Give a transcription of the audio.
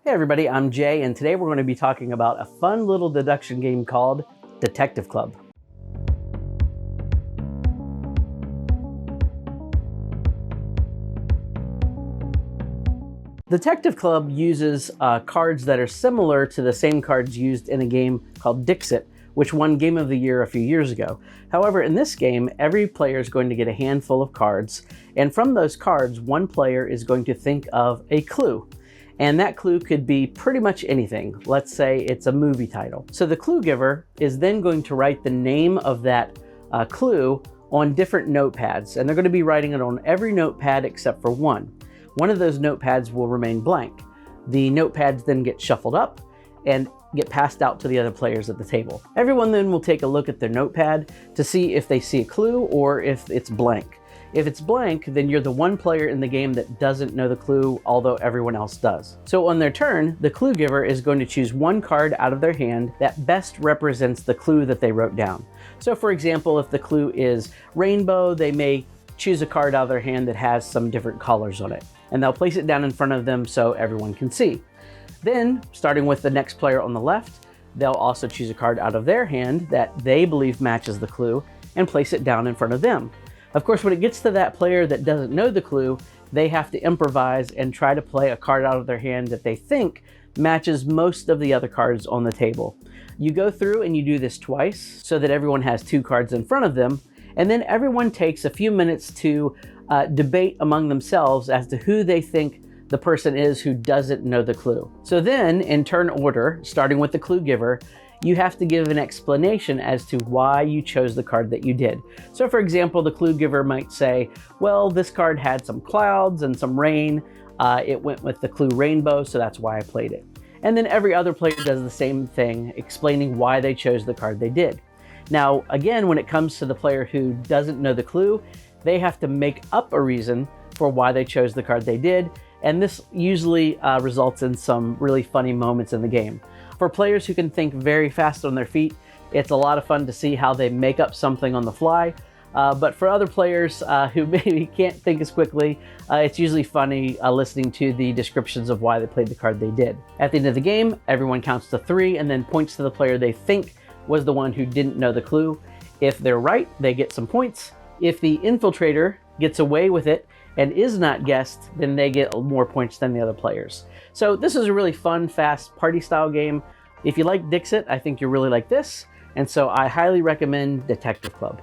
Hey everybody, I'm Jay, and today we're going to be talking about a fun little deduction game called Detective Club. Detective Club uses cards that are similar to the same cards used in a game called Dixit, which won Game of the Year a few years ago. However, in this game, every player is going to get a handful of cards, and from those cards, one player is going to think of a clue. And that clue could be pretty much anything. Let's say it's a movie title. So the clue giver is then going to write the name of that clue on different notepads, and they're going to be writing it on every notepad except for one. One of those notepads will remain blank. The notepads then get shuffled up and get passed out to the other players at the table. Everyone then will take a look at their notepad to see if they see a clue or if it's blank. If it's blank, then you're the one player in the game that doesn't know the clue, although everyone else does. So on their turn, the clue giver is going to choose one card out of their hand that best represents the clue that they wrote down. So for example, if the clue is rainbow, they may choose a card out of their hand that has some different colors on it, and they'll place it down in front of them so everyone can see. Then, starting with the next player on the left, they'll also choose a card out of their hand that they believe matches the clue and place it down in front of them. Of course, when it gets to that player that doesn't know the clue, they have to improvise and try to play a card out of their hand that they think matches most of the other cards on the table. You go through and you do this twice so that everyone has two cards in front of them, and then everyone takes a few minutes to debate among themselves as to who they think the person is who doesn't know the clue. So then, in turn order, starting with the clue giver, you have to give an explanation as to why you chose the card that you did. So for example, the clue giver might say, well, this card had some clouds and some rain. It went with the clue rainbow, so that's why I played it. And then every other player does the same thing, explaining why they chose the card they did. Now, again, when it comes to the player who doesn't know the clue, they have to make up a reason for why they chose the card they did, and this usually results in some really funny moments in the game. For players who can think very fast on their feet, it's a lot of fun to see how they make up something on the fly. But for other players who maybe can't think as quickly, it's usually funny listening to the descriptions of why they played the card they did. At the end of the game, everyone counts to 3 and then points to the player they think was the one who didn't know the clue. If they're right, they get some points. If the infiltrator gets away with it and is not guessed, then they get more points than the other players. So this is a really fun, fast party style game. If you like Dixit, I think you'll really like this. And so I highly recommend Detective Club.